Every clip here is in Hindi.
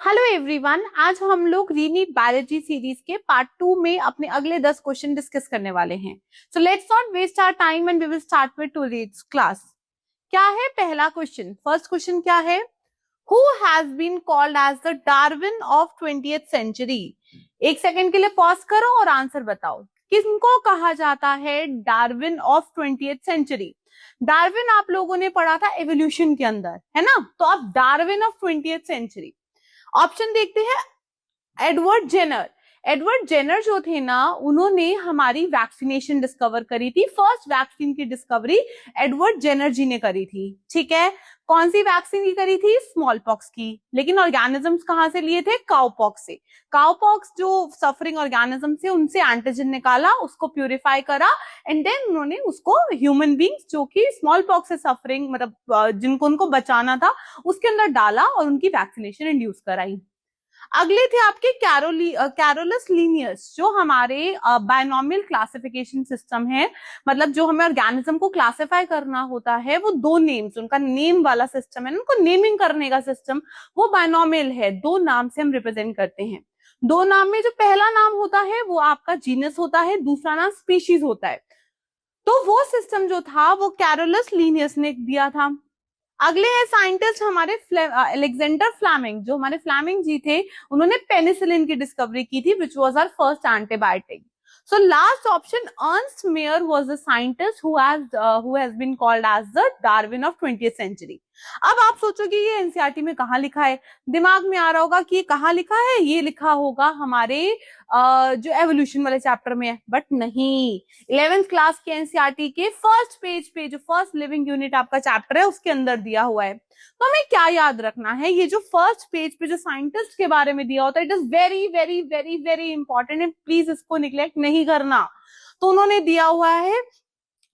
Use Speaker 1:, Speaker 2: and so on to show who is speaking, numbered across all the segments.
Speaker 1: हेलो एवरीवन, आज हम लोग रीनीट बायोलॉजी सीरीज के पार्ट 2 में अपने अगले 10 क्वेश्चन डिस्कस करने वाले हैं। So let's not waste our time and we will start with today's class. क्या है पहला क्वेश्चन? फर्स्ट क्वेश्चन क्या है? Who has been called as the Darwin of 20th century? एक सेकंड के लिए पॉज करो और आंसर बताओ। किनको कहा जाता है Darwin of 20th century? Darwin आप लोगों ने पढ़ा था एवोल्यूशन के अंदर, है ना? तो अब Darwin of 20th century option देखते हैं। Edward Jenner. एडवर्ड जेनर जो थे ना, उन्होंने हमारी वैक्सीनेशन डिस्कवर करी थी। फर्स्ट वैक्सीन की डिस्कवरी एडवर्ड जेनर जी ने करी थी। ठीक है, कौन सी वैक्सीन की करी थी? स्मॉल पॉक्स की। लेकिन ऑर्गेनिजम्स कहां से लिए थे? काउपॉक्स से। काउपॉक्स जो सफरिंग ऑर्गेनिज्म से, उनसे एंटीजन निकाला, उसको प्यूरिफाई करा एंड देन उन्होंने उसको ह्यूमन बींग्स जो कि स्मॉल पॉक्स से सफरिंग, मतलब जिनको उनको बचाना था, उसके अंदर डाला और उनकी वैक्सीनेशन इंड्यूस कराई। अगले थे आपके कैरोलस लीनियस, जो हमारे बायनॉमियल क्लासिफिकेशन सिस्टम है। मतलब जो हमें ऑर्गेनिज्म को क्लासिफाई करना होता है, वो दो नेम्स, उनका नेम वाला सिस्टम है, उनको नेमिंग करने का सिस्टम, वो बायनॉमियल है। दो नाम से हम रिप्रेजेंट करते हैं। दो नाम में जो पहला नाम होता है वो आपका जीनस होता है, दूसरा नाम स्पीशीज होता है। तो वो सिस्टम जो था वो कैरोलस लीनियस ने दिया था। अगले हैं साइंटिस्ट हमारे अलेक्जेंडर फ्लेमिंग। जो हमारे फ्लेमिंग जी थे, उन्होंने पेनिसिलिन की डिस्कवरी की थी, which was our first antibiotic. So last option, Ernst Mayr was the scientist who has been called as the Darwin of 20th century. अब आप सोचोगे ये एनसीईआरटी में कहाँ लिखा है? दिमाग में आ रहा होगा कि ये कहाँ लिखा है, ये लिखा होगा हमारे जो एवोल्यूशन वाले चैप्टर में है, बट नहीं। 11th क्लास के एनसीईआरटी के फर्स्ट पेज पे जो फर्स्ट लिविंग यूनिट आपका चैप्टर है, उसके अंदर दिया हुआ है। तो हमें क्या याद रखना है? ये जो फर्स्ट पेज पे जो साइंटिस्ट के बारे में दिया होता है, it is very very very very important and please इसको निग्लेक्ट नहीं करना। तो उन्होंने दिया हुआ है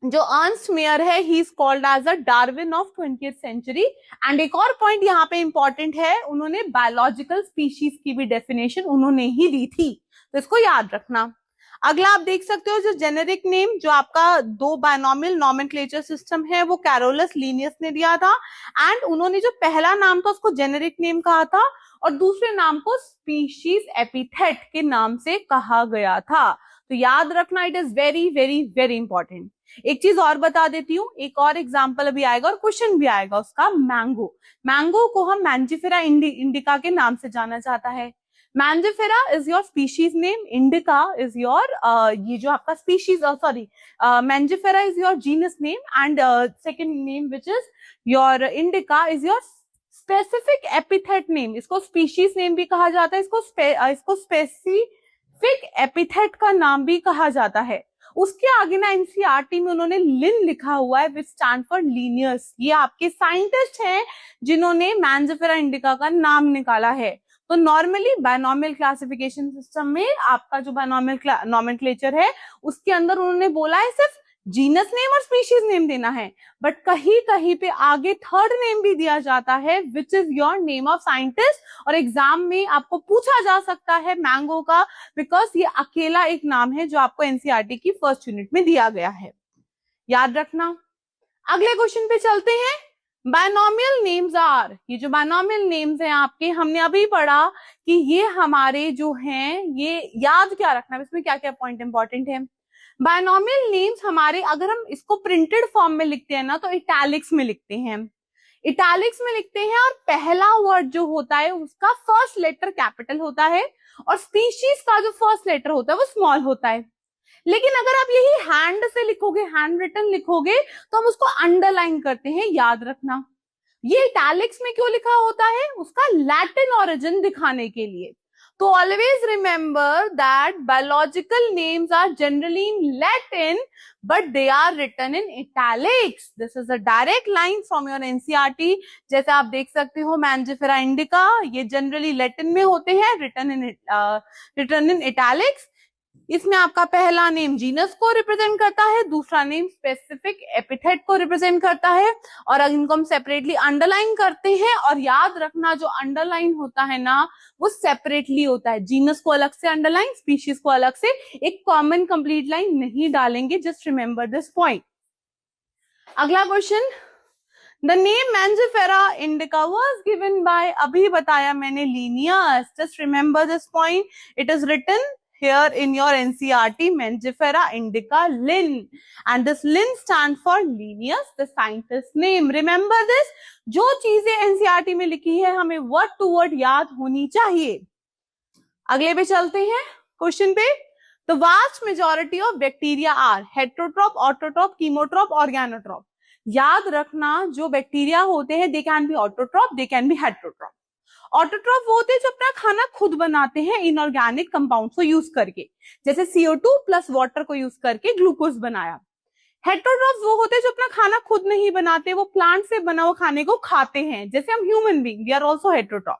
Speaker 1: जो अर्नस्ट मेयर है, he is called as a Darwin of 20th century. And एक और पॉइंट यहाँ पे इंपॉर्टेंट है, उन्होंने बायोलॉजिकल स्पीशीज की भी डेफिनेशन उन्होंने ही दी थी, तो इसको याद रखना। अगला आप देख सकते हो जो जेनेरिक नेम, जो आपका दो बायनॉमियल नॉमेनक्लेचर सिस्टम है, वो कैरोलस लीनियस ने दिया था। एंड उन्होंने जो पहला नाम था उसको जेनेरिक नेम कहा था, और दूसरे नाम को स्पीशीज एपिथेट के नाम से कहा गया था। तो याद रखना, it is very very very important. एक चीज और बता देती हूँ, एक और एग्जाम्पल अभी आएगा और क्वेश्चन भी आएगा उसका। मैंगो। मैंगो को हम मैंजिफेरा इंडिका के नाम से जाना जाता है। Mangifera is your species name, indica is your ये जो आपका species, sorry, Mangifera is your genus name, and second name which is your indica is your specific epithet name. इसको स्पीशीज नेम भी कहा जाता है, इसको स्पेसिफिक एपिथेट का नाम भी कहा जाता है। उसके आगे ना एनसीईआरटी में उन्होंने लिन लिखा हुआ है, विच स्टैंड फॉर लीनियस। ये आपके साइंटिस्ट हैं जिन्होंने मैंजिफेरा इंडिका का नाम निकाला है। तो नॉर्मली बायनॉमियल क्लासिफिकेशन सिस्टम में आपका जो बायनॉमियल नॉमेनक्लेचर है, उसके अंदर उन्होंने बोला है सिर्फ जीनस नेम और स्पीशीज नेम देना है, बट कहीं कहीं पे आगे थर्ड नेम भी दिया जाता है, विच is your name of scientist. और एग्जाम में आपको पूछा जा सकता है मैंगो का, बिकॉज ये अकेला एक नाम है जो आपको एनसीईआरटी की फर्स्ट यूनिट में दिया गया है। याद रखना। अगले क्वेश्चन पे चलते हैं। बायनॉमियल नेम्स आर, ये जो बायनॉमियल नेम्स हैं आपके, हमने अभी पढ़ा कि ये हमारे जो हैं, ये याद क्या रखना, इसमें क्या क्या पॉइंट इंपॉर्टेंट है। बायनॉमियल नेम्स हमारे, अगर हम इसको प्रिंटेड फॉर्म में लिखते हैं ना, तो इटैलिक्स में लिखते हैं। इटैलिक्स में लिखते हैं और पहला वर्ड जो होता है उसका फर्स्ट लेटर कैपिटल होता है, और स्पीशीज का जो फर्स्ट लेटर होता है वो स्मॉल होता है। लेकिन अगर आप यही हैंड से लिखोगे, हैंड रिटन लिखोगे, तो हम उसको अंडरलाइन करते हैं, याद रखना। ये इटैलिक्स में क्यों लिखा होता है? उसका लैटिन ओरिजिन दिखाने के लिए। तो always remember that biological names are generally in Latin, but they are written in italics. This is a direct line from your NCERT. जैसे आप देख सकते हो, मैंजिफेरा इंडिका, ये जनरली लैटिन में होते हैं, रिटन इन इटैलिक्स। इसमें आपका पहला नेम जीनस को रिप्रेजेंट करता है, दूसरा नेम स्पेसिफिक एपिथेट को रिप्रेजेंट करता है, और इनको हम सेपरेटली अंडरलाइन करते हैं। और याद रखना, जो अंडरलाइन होता है ना, वो सेपरेटली होता है। जीनस को अलग से अंडरलाइन, स्पीशीज को अलग से, एक कॉमन कंप्लीट लाइन नहीं डालेंगे। Just remember this point. अगला question, The name Mangifera indica was given by, अभी बताया मैंने, Linnaeus. Just remember this point. It is written here in your NCERT, Mangifera indica, Linn. And this Linn stands for Linnaeus, the scientist name. Remember this. जो चीजें NCERT में लिखी है हमें word to word याद होनी चाहिए. अगले पे चलते हैं क्वेश्चन पे. The vast majority of bacteria are heterotroph, autotroph, chemotroph, organotroph. याद रखना जो बैक्टीरिया होते हैं they can be autotroph, they can be heterotroph. Autotroph वो होते हैं जो अपना खाना खुद बनाते हैं इनऑर्गेनिक कंपाउंड को यूज करके, जैसे CO2 प्लस वाटर को यूज करके ग्लूकोज बनाया. हेटरोट्रॉफ वो होते हैं जो अपना खाना खुद नहीं बनाते, वो प्लांट से बना हुआ खाने को खाते हैं, जैसे हम human being, we are also heterotroph.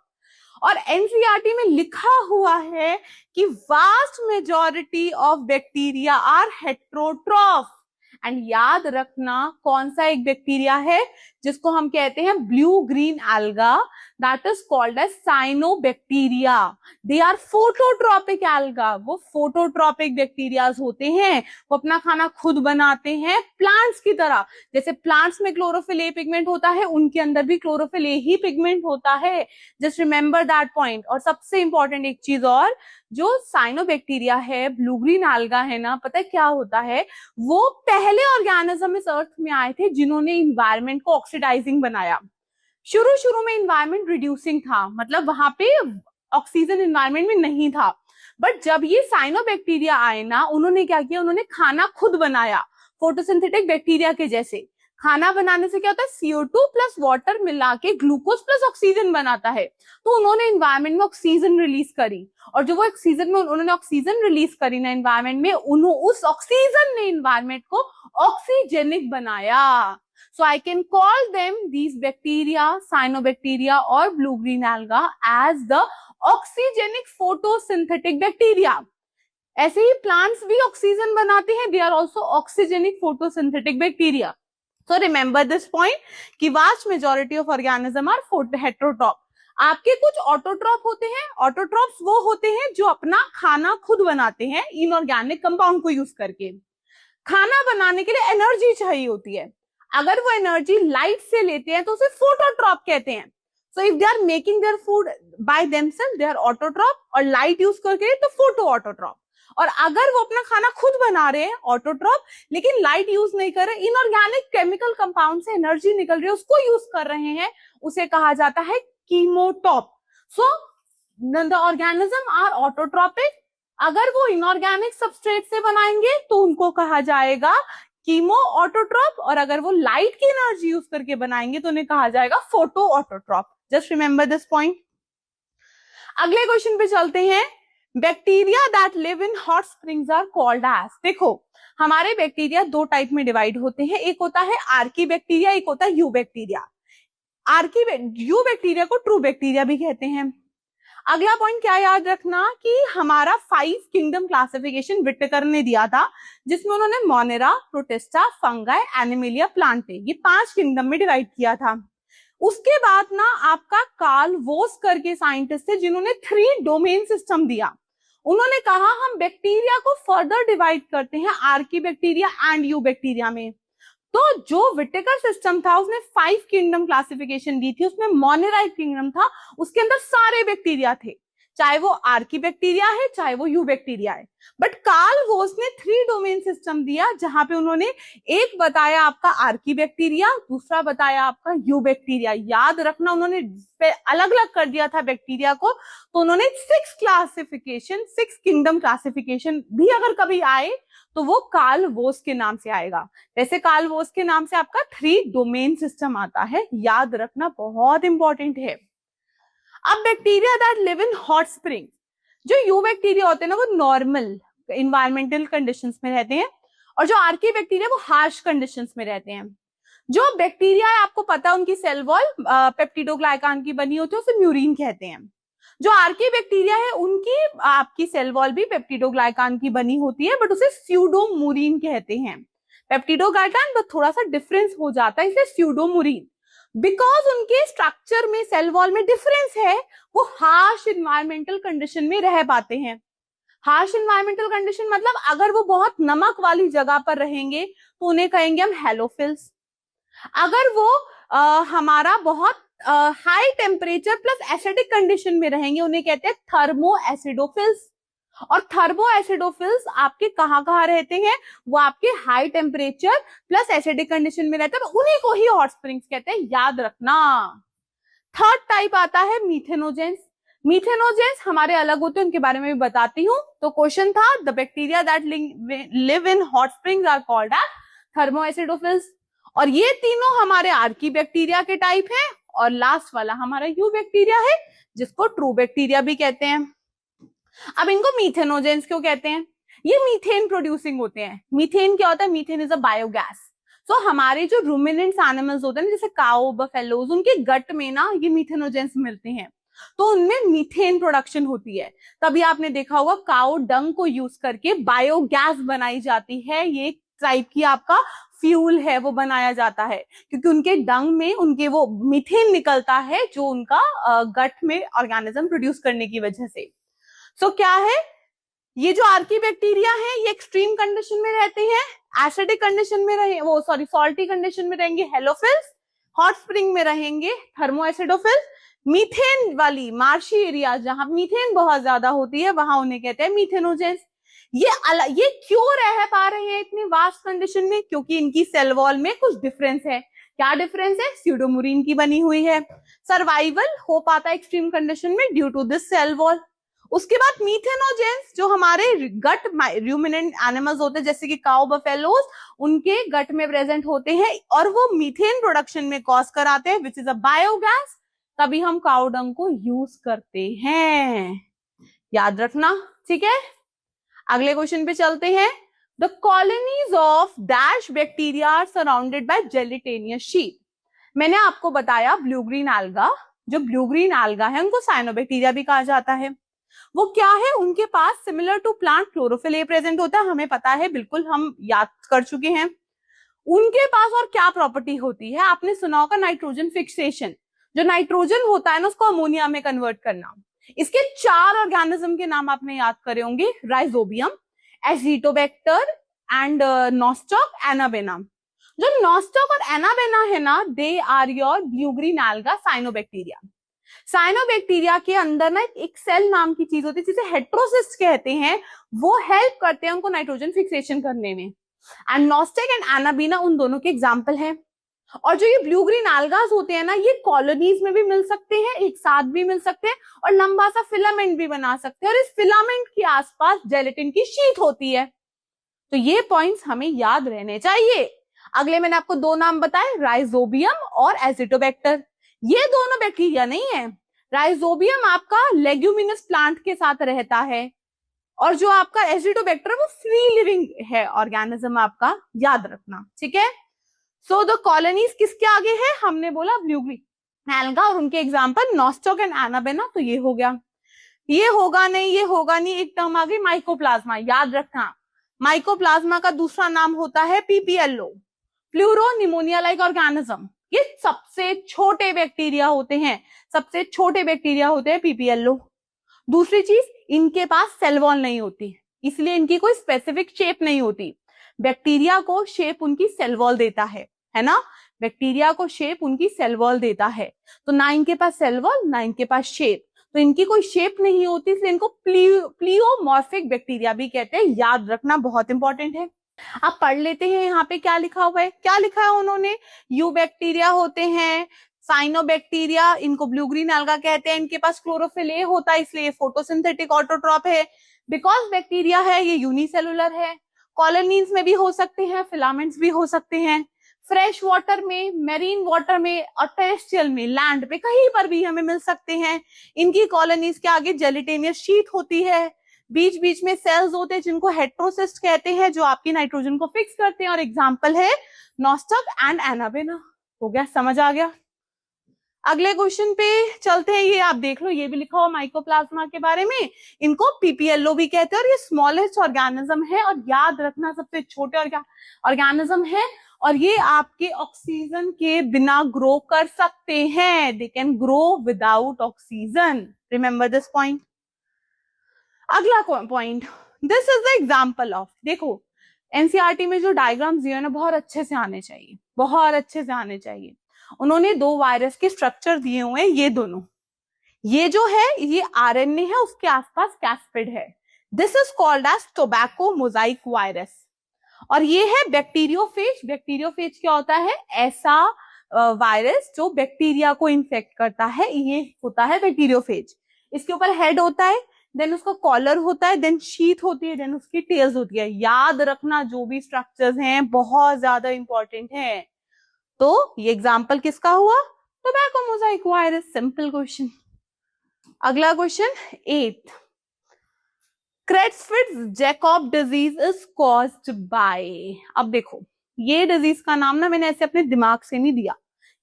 Speaker 1: और एनसीईआरटी में लिखा हुआ है कि vast majority of bacteria are heterotroph. And याद रखना कौन सा एक बैक्टीरिया है जिसको हम कहते हैं blue green alga, that is called as cyanobacteria. They are phototropic alga. वो फोटोट्रॉपिक बैक्टीरियाज होते हैं, वो अपना खाना खुद बनाते हैं प्लांट्स की तरह. जैसे प्लांट्स में क्लोरोफिल ए पिगमेंट होता है, उनके अंदर भी क्लोरोफिल ए ही पिगमेंट होता है. Just remember that point. और सबसे इंपॉर्टेंट एक चीज और, जो साइनोबैक्टीरिया है, ब्लू ग्रीन एल्गा है ना, पता है क्या होता है, वो पहले ऑर्गेनिज्म इस अर्थ में आए थे जिन्होंने इन्वायरमेंट को ऑक्सीडाइजिंग बनाया. शुरू में इन्वायरमेंट रिड्यूसिंग था, मतलब वहां पे ऑक्सीजन इन्वायरमेंट में नहीं था. बट जब ये साइनोबैक्टीरिया आए ना, उन्होंने क्या किया, उन्होंने खाना खुद बनाया फोटोसिंथेटिक बैक्टीरिया के जैसे. खाना बनाने से क्या होता है, CO2 प्लस वाटर मिला के ग्लूकोज प्लस ऑक्सीजन बनाता है. तो उन्होंने इन्वायरमेंट में ऑक्सीजन रिलीज करी, और जो वो ऑक्सीजन में उन्होंने ऑक्सीजन रिलीज करी ना इन्वायरमेंट में, उस ऑक्सीजन ने इन्वायरमेंट को ऑक्सीजेनिक बनाया. So I can call them, these bacteria, cyanobacteria or blue green alga, as the oxygenic photosynthetic bacteria. ऐसे ही plants भी ऑक्सीजन बनाते हैं, they are also oxygenic photosynthetic bacteria. So remember this point कि vast majority of organism are heterotroph. आपके कुछ ऑटोट्रॉफ होते हैं. ऑटोट्रॉफ्स वो होते हैं जो अपना खाना खुद बनाते हैं इनऑर्गेनिक कंपाउंड को यूज करके. खाना बनाने के लिए एनर्जी चाहिए होती है. अगर वो एनर्जी लाइट से लेते हैं तो उसे फोटोट्रॉप कहते हैं. So if they are making their food by themselves, they are autotroph, और लाइट यूज करके तो फोटो ऑटोट्रॉप. और अगर वो अपना खाना खुद बना रहे हैं ऑटोट्रॉप, लेकिन लाइट यूज नहीं कर रहे, इनऑर्गेनिक केमिकल कंपाउंड से एनर्जी निकल रही है उसको यूज कर रहे हैं, उसे कहा जाता है chemotroph. So the organism are autotrophic. अगर वो इनऑर्गेनिक सबस्ट्रेट से बनाएंगे तो उनको कहा जाएगा कीमो ऑटोट्रॉप, और अगर वो लाइट की एनर्जी यूज करके बनाएंगे तो उन्हें कहा जाएगा photo autotroph. Just remember this point. अगले क्वेश्चन पे चलते हैं. Bacteria that live in hot springs are called as. देखो हमारे बैक्टीरिया दो टाइप में डिवाइड होते हैं. एक होता है आर्की बैक्टीरिया, एक होता है यू बैक्टीरिया. यू बैक्टीरिया को ट्रू बैक्टीरिया भी कहते हैं. अगला पॉइंट क्या याद रखना कि हमारा 5 किंगडम क्लासिफिकेशन विटेकर ने दिया था, जिसमें उन्होंने Monera, protista, fungi, animalia, Plantae, ये 5 किंगडम में डिवाइड किया था. उसके बाद ना आपका कार्ल वोस करके साइंटिस्ट थे जिन्होंने 3 डोमेन सिस्टम दिया. उन्होंने कहा हम बैक्टीरिया को फर्दर डिवाइड करते हैं Archie bacteria and you bacteria में. तो जो विटेकर सिस्टम था उसने 5 किंगडम क्लासिफिकेशन दी थी. उसमें मोनेरा किंगडम था, उसके अंदर सारे बैक्टीरिया थे, चाहे वो आर्की बैक्टीरिया है चाहे वो यू बैक्टीरिया है. बट कार्ल वोस ने 3 डोमेन सिस्टम दिया, जहां पे उन्होंने एक बताया आपका आर्की बैक्टीरिया, दूसरा बताया आपका यू बैक्टीरिया. याद रखना उन्होंने अलग अलग कर दिया था बैक्टीरिया को. तो उन्होंने 6 क्लासिफिकेशन, 6 किंगडम क्लासिफिकेशन भी अगर कभी आए तो वो कार्ल वोस के नाम से आएगा. वैसे कार्ल वोस के नाम से आपका 3 डोमेन सिस्टम आता है, याद रखना बहुत इंपॉर्टेंट है. अब bacteria that live in hot spring, जो यू बैक्टीरिया होते हैं ना वो नॉर्मल इन्वायरमेंटल कंडीशंस में रहते हैं, और जो आर्की बैक्टीरिया वो हार्श कंडीशंस में रहते हैं. जो बैक्टीरिया है आपको पता है उनकी सेल वॉल पेप्टिडोग्लाइकान की बनी होती है, उसे म्यूरिन कहते हैं. जो आर्की बैक्टीरिया है उनकी आपकी सेल वॉल भी पेप्टिडोग्लाइकान की बनी होती है, बट उसे स्यूडोमुरीन कहते हैं. पेप्टिडोग्लाइकान बस थोड़ा सा डिफरेंस हो जाता है, इसलिए स्यूडोमुरीन. बिकॉज उनके स्ट्रक्चर में सेल वॉल में डिफरेंस है, वो हार्श इन्वायरमेंटल कंडीशन में रह पाते हैं. हार्श इन्वायरमेंटल कंडीशन मतलब अगर वो बहुत नमक वाली जगह पर रहेंगे तो उन्हें कहेंगे हम हेलोफिल्स. अगर वो हमारा बहुत high temperature plus acidic condition में रहेंगे, उन्हें कहते हैं थर्मो एसिडोफिल्स। और थर्मो एसिडोफिल्स आपके कहाँ कहाँ रहते हैं, वो आपके high temperature plus acidic condition में रहते हैं, तो उन्हीं को ही हॉट स्प्रिंग्स कहते हैं, याद रखना। थर्ड टाइप आता है मीथेनोजेंस। मीथेनोजेंस हमारे अलग होते हैं, उनके बारे में भी बताती हूँ। तो क्वेश्चन था, the bacteria that live in hot springs are called as thermoacidophiles. और ये तीनों हमारे आर्की बैक्टीरिया के टाइप हैं, और लास्ट वाला हमारा यू बैक्टीरिया है, जिसको ट्रू बैक्टीरिया भी कहते हैं। अब इनको मीथेनोजेंस क्यों कहते हैं, ये मीथेन प्रोड्यूसिंग होते हैं। मीथेन क्या होता है, मीथेन इज अ बायोगैस। सो हमारे जो रूमिनेंट्स एनिमल्स होते हैं जैसे काउ बफेलोज, उनके गट में ना ये मीथेनोजेंस मिलते हैं, तो उनमें मीथेन प्रोडक्शन होती है। तभी आपने देखा होगा काउ डंग को यूज करके बायोगैस बनाई जाती है, ये टाइप की आपका फ्यूल है वो बनाया जाता है, क्योंकि उनके डंग में उनके वो मीथेन निकलता है जो उनका गट में ऑर्गेनिज्म प्रोड्यूस करने की वजह से। सो क्या है, ये जो आर्की बैक्टीरिया है ये एक्सट्रीम कंडीशन में रहते हैं, एसिडिक कंडीशन में रहे वो सॉरी सॉल्टी कंडीशन में रहेंगे हेलोफिल्स, हॉट स्प्रिंग में रहेंगे थर्मो एसिडोफिल्स, मीथेन वाली मार्शी एरिया जहां मीथेन बहुत ज्यादा होती है वहां उन्हें कहते हैं मीथेनोजेंस। ये क्यों रह पा रहे हैं इतनी वास्ट कंडीशन में, क्योंकि इनकी सेल वॉल में कुछ डिफरेंस है। क्या डिफरेंस है, स्यूडोमुरीन की बनी हुई है, सर्वाइवल हो पाता है एक्सट्रीम कंडीशन में due to this cell wall. उसके बाद मीथेनोजेंस जो हमारे गट रूमिनेंट एनिमल्स होते हैं जैसे कि काउ बफेलोज, उनके गट में प्रेजेंट होते हैं और वो मीथेन प्रोडक्शन में कॉज कराते हैं, विच इज अ बायोगैस। तभी हम काउ डंग को यूज करते हैं, याद रखना, ठीक है। अगले क्वेश्चन पे चलते हैं। The colonies of dash bacteria are surrounded by gelatinous sheet. मैंने आपको बताया ब्लू ग्रीन एल्गा, जो ब्लू ग्रीन एल्गा है उनको साइनोबैक्टीरिया भी कहा जाता है। वो क्या है, उनके पास similar to plant chlorophyll a present होता है, हमें पता है, बिल्कुल हम याद कर चुके हैं। उनके पास और क्या प्रॉपर्टी होती है, आपने सुना होगा नाइट्रोजन फिक्सेशन, जो नाइट्रोजन होता है ना उसको अमोनिया में कन्वर्ट करना। इसके 4 ऑर्गेनिज्म के नाम आपने याद करे होंगे, Rhizobium, Azotobacter and Nostoc, Anabaena. जो नॉस्टॉक और एनाबेना है ना, they are your blue green alga cyanobacteria. Cyanobacteria के अंदर ना एक सेल नाम की चीज होती है जिसे हेट्रोसिस्ट कहते हैं, वो हेल्प करते हैं उनको नाइट्रोजन फिक्सेशन करने में। एंड नॉस्टेक एंड एनाबीना उन दोनों के एग्जाम्पल हैं। और जो ये ब्लू ग्रीन एल्गास होते हैं ना, ये कॉलोनीज में भी मिल सकते हैं, एक साथ भी मिल सकते हैं, और लंबा सा फिलामेंट भी बना सकते हैं, और इस फिलामेंट के आसपास जेलेटिन की शीट होती है। तो ये पॉइंट्स हमें याद रहने चाहिए। अगले मैंने आपको 2 नाम बताए, राइजोबियम और एजिटोबैक्टर। ये दोनों बैक्टीरिया नहीं है, राइजोबियम आपका लेग्यूमिनस प्लांट के साथ रहता है, और जो आपका एजिटोबैक्टर वो फ्री लिविंग है ऑर्गेनिज्म आपका, याद रखना, ठीक है। सो द कॉलोनीज किसके आगे है, हमने बोला ब्लू ग्रीन एल्गा, और उनके एग्जांपल नॉस्टॉक एंड एनाबेना। तो ये हो गया, ये होगा नहीं, ये होगा नहीं, एक टर्म आ गई माइकोप्लाज्मा, याद रखना। माइकोप्लाज्मा का दूसरा नाम होता है PPLO, pleuro pneumonia like organism. ये सबसे छोटे बैक्टीरिया होते हैं, सबसे छोटे बैक्टीरिया होते हैं पीपीएलओ। दूसरी चीज, इनके पास सेल वॉल नहीं होती, इसलिए इनकी कोई स्पेसिफिक शेप नहीं होती। बैक्टीरिया को शेप उनकी सेल वॉल देता है ना, बैक्टीरिया को शेप उनकी सेल वॉल देता है। तो ना इनके पास सेल वॉल, ना इनके पास शेप, तो इनकी कोई शेप नहीं होती, इसलिए इनको प्लियोमॉर्फिक बैक्टीरिया भी कहते हैं, याद रखना, बहुत इंपॉर्टेंट है। आप पढ़ लेते हैं यहाँ पे क्या लिखा हुआ है, क्या लिखा है उन्होंने, यू बैक्टीरिया होते हैं, साइनोबैक्टीरिया, इनको ब्लू ग्रीन एल्गा कहते हैं, इनके पास क्लोरोफिल ए होता है, इसलिए फोटोसिंथेटिक ऑटोट्रॉप है। बिकॉज बैक्टीरिया है ये यूनिसेलुलर है, कॉलोनीज में भी हो सकते हैं, फिलामेंट्स भी हो सकते हैं, फ्रेश वाटर में, मेरीन वाटर में, और टेरेस्ट्रियल में, लैंड पे कहीं पर भी हमें मिल सकते हैं। इनकी कॉलोनीज के आगे जेलिटेनियस शीट होती है, बीच बीच में सेल्स होते हैं जिनको हेट्रोसिस्ट कहते हैं, जो आपकी नाइट्रोजन को फिक्स करते हैं, और एग्जाम्पल है नॉस्टॉक एंड एनाबेना। हो गया, समझ आ गया। अगले क्वेश्चन पे चलते हैं, ये आप देख लो, ये भी लिखा हुआ माइकोप्लाज्मा के बारे में, इनको पीपीएलओ भी कहते हैं, और ये स्मॉलेस्ट ऑर्गेनिज्म है, और याद रखना सबसे छोटे ऑर्गेनिज्म है, और ये आपके ऑक्सीजन के बिना ग्रो कर सकते हैं, they can grow without oxygen, remember this point. अगला point, this is the example of, देखो एनसीईआरटी में जो डायग्राम्स दिए ना बहुत अच्छे से आने चाहिए, बहुत अच्छे से आने चाहिए। उन्होंने दो वायरस के स्ट्रक्चर दिए हुए हैं, ये दोनों, ये जो है ये आरएनए है, उसके आसपास कैस्पिड है। This is called as tobacco mosaic virus. और ये है बैक्टीरियोफेज। बैक्टीरियोफेज क्या होता है? ऐसा वायरस जो बैक्टीरिया को इन्फेक्ट करता है, ये होता है बैक्टीरियोफेज। इसके ऊपर हेड होता है, देन उसका कॉलर होता है, देन शीथ होती है, देन उसकी टेल्स होती है। याद रखना जो भी स्ट्रक्चर्स हैं बहुत ज्यादा इंपॉर्टेंट हैं। तो ये एग्जाम्पल किसका हुआ? Tobacco mosaic virus. Simple question. अगला question 8th, Creutzfeldt Jakob disease is caused by. अब देखो, ये डिजीज का नाम ना मैंने ऐसे अपने दिमाग से नहीं दिया,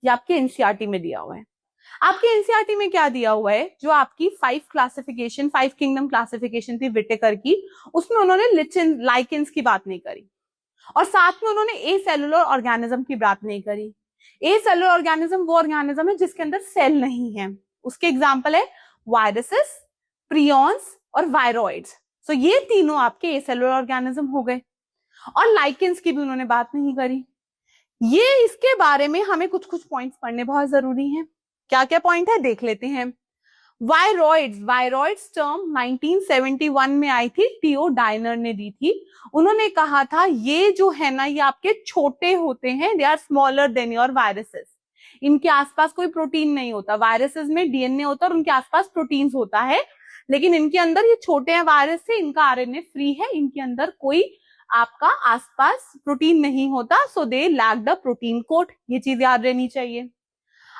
Speaker 1: ये आपके एनसीईआरटी में दिया हुआ है। आपके एनसीईआरटी में क्या दिया हुआ है? जो आपकी 5 किंगडम क्लासिफिकेशन थी विटेकर की, उसमें उन्होंने लाइकेंस की बात नहीं करी, और साथ में उन्होंने ए सेलुलर ऑर्गेनिज्म की बात नहीं करी। ए सेलुलर ऑर्गेनिज्म वो ऑर्गेनिज्म है जिसके अंदर सेल नहीं है। उसके एग्जाम्पल है वायरसेस, प्रियॉन्स और वायरॉइड्स। सो ये तीनों आपके ए सेलुलर ऑर्गेनिज्म हो गए। और लाइकेंस की भी उन्होंने बात नहीं करी। ये इसके बारे में हमें कुछ कुछ पॉइंट्स पढ़ने बहुत जरूरी हैं। क्या क्या पॉइंट है देख लेते हैं। वायरॉइड्स टर्म 1971 में आई थी, टीओ डाइनर ने दी थी। उन्होंने कहा था ये जो है ना, ये आपके छोटे होते हैं, they are smaller than your viruses. इनके आसपास कोई प्रोटीन नहीं होता। वायरसेस में डीएनए होता है और उनके आसपास प्रोटीन्स होता है, लेकिन इनके अंदर ये छोटे हैं वायरस से, इनका आरएनए फ्री है, इनके अंदर कोई आपका आसपास प्रोटीन नहीं होता। So they lack the protein coat. ये चीज याद रहनी चाहिए।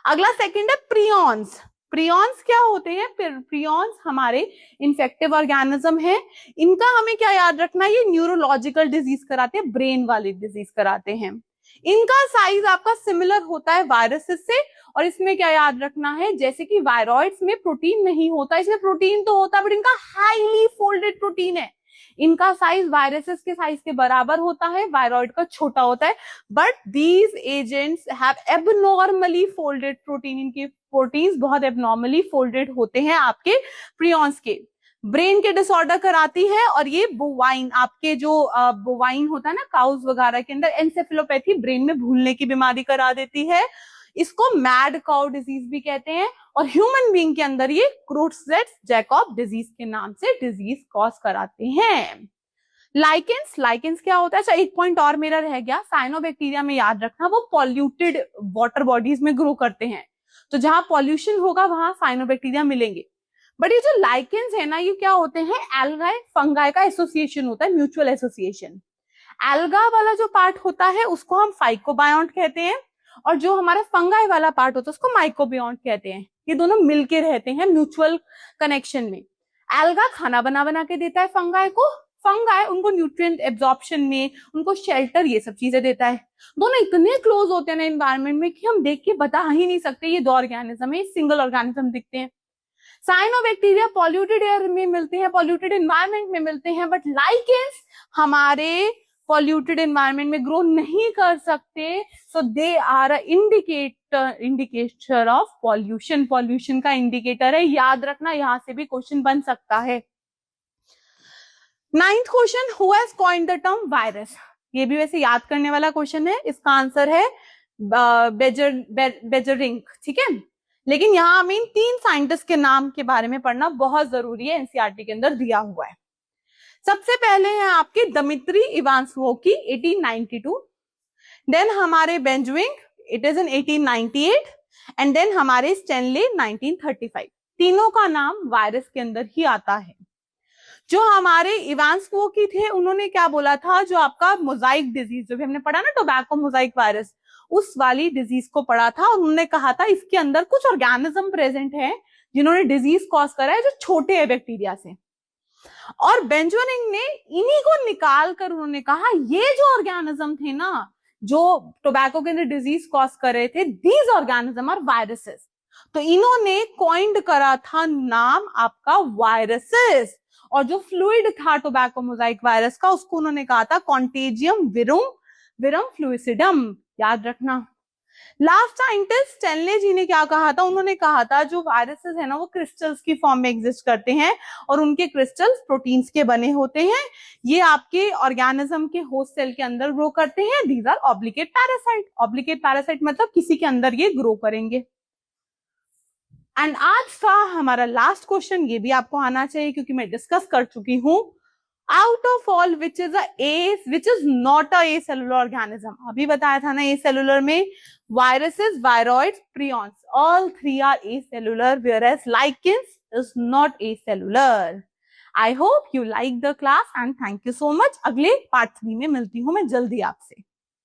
Speaker 1: अगला सेकंड है प्रियॉन्स। प्रियॉन्स क्या होते हैं? प्रियॉन्स हमारे इन्फेक्टिव ऑर्गेनिज्म है। इनका हमें क्या याद रखना है? ये न्यूरोलॉजिकल डिजीज कराते हैं, ब्रेन वाली डिजीज कराते हैं। इनका साइज आपका सिमिलर होता है वायरसेस से। और इसमें क्या याद रखना है? जैसे कि वायरॉइड्स में प्रोटीन नहीं होता, इसमें प्रोटीन तो होता है बट इनका हाईली फोल्डेड प्रोटीन है। इनका साइज वायरसेस के साइज के बराबर होता है, वायरॉइड का छोटा होता है। But these agents have abnormally folded protein. इनके प्रोटीन्स बहुत एबनॉर्मली फोल्डेड होते हैं आपके प्रियॉन्स के। ब्रेन के डिसऑर्डर कराती है। और ये बोवाइन, आपके जो बोवाइन होता है ना काउज वगैरह के अंदर, एंसेफेलोपैथी, ब्रेन में भूलने की बीमारी करा देती है। इसको मैड काउ डिजीज भी कहते हैं। और ह्यूमन बीइंग के अंदर ये क्रेट्सफिट्ज-जैकब डिजीज के नाम से डिजीज कॉज कराते हैं। लाइकेंस क्या होता है? अच्छा, एक पॉइंट और मेरा रह गया, साइनोबैक्टीरिया में याद रखना, वो पॉल्यूटेड वाटर बॉडीज में ग्रो करते हैं। तो जहां पॉल्यूशन होगा वहां साइनोबैक्टीरिया मिलेंगे। बट ये जो लाइकेंस है ना, ये क्या होते हैं? एल्गाई फंगाई का एसोसिएशन होता है, म्यूचुअल एसोसिएशन। एल्गा वाला जो पार्ट होता है उसको हम फाइकोबायोन्ट कहते हैं, और जो हमारा फंगाई वाला पार्ट होता है उसको माइकोबियोन्ट कहते हैं। ये दोनों मिलके रहते हैं म्यूचुअल कनेक्शन में। एल्गा खाना बना बना के देता है फंगाई को, फंगाई उनको न्यूट्रिएंट एब्जॉर्प्शन में, उनको शेल्टर, ये सब चीजें देता है। दोनों इतने क्लोज होते हैं ना एनवायरमेंट में कि हम देख के बता ही नहीं सकते ये दो ऑर्गेनिज्म है, सिंगल ऑर्गेनिज्म दिखते हैं। साइनोबैक्टीरिया पॉल्यूटेड एयर में मिलते हैं, पॉल्यूटेड एनवायरमेंट में मिलते हैं, बट लाइकेंस हमारे पॉल्यूटेड एनवायरमेंट में ग्रो नहीं कर सकते। So they are indicator of pollution. Pollution का इंडिकेटर है, याद रखना, यहां से भी क्वेश्चन बन सकता है। 9th question, who has coined the term virus. ये भी वैसे याद करने वाला क्वेश्चन है। इसका आंसर है बेजरिंग, ठीक है। लेकिन यहाँ हमें इन 3 साइंटिस्ट के नाम के बारे में पढ़ना बहुत जरूरी है, एनसीईआरटी के अंदर दिया हुआ है। सबसे पहले है आपके दमित्री इवान्सकी 1892, देन हमारे Beijerinck, it is in 1898, and then हमारे स्टेनले 1935। तीनों का नाम वायरस के अंदर ही आता है। जो हमारे इवान्सकी थे उन्होंने क्या बोला था? जो आपका मोजाइक डिजीज, जो भी हमने पढ़ा ना टोबैको मोजाइक वायरस, उस वाली डिजीज को पढ़ा था। और उन्होंने कहा था इसके अंदर कुछ ऑर्गेनिज्म प्रेजेंट है जिन्होंने डिजीज कॉज करा है, जो छोटे हैं बैक्टीरिया से। और बेंजविन ने इन्हीं को निकाल कर उन्होंने कहा ये जो ऑर्गेनिज्म थे ना, जो टोबैको के अंदर डिजीज कॉज कर रहे थे, दीज ऑर्गेनिज्म आर वायरसेस। तो इन्होंने कॉइंड करा था नाम आपका वायरसेस। और जो फ्लूइड था टोबैको मोजाइक वायरस का, उसको उन्होंने कहा था कॉन्टेजियम विरुम फ्लूइसिडम। याद रखना। लास्ट साइंटिस्ट स्टेनले जी ने क्या कहा था, उन्होंने कहा था जो वायरसेस है ना वो क्रिस्टल्स की फॉर्म में एग्जिस्ट करते हैं और उनके क्रिस्टल्स प्रोटीन्स के बने होते हैं। ये आपके ऑर्गेनिज्म के होस्ट सेल के अंदर ग्रो करते हैं। These are obligate parasite. Obligate parasite मतलब किसी के अंदर ये ग्रो करेंगे। एंड आज का हमारा लास्ट क्वेश्चन, ये भी आपको आना चाहिए क्योंकि मैं डिस्कस कर चुकी हूं। Out of all which is not a A cellular organism. अभी बताया था ना ए सेलुलर में viruses, viroids, prions, all three are acellular, whereas lichens is not acellular. I hope you like the class and thank you so much. अगले part 3 में मिलती हूँ मैं जल्दी आपसे।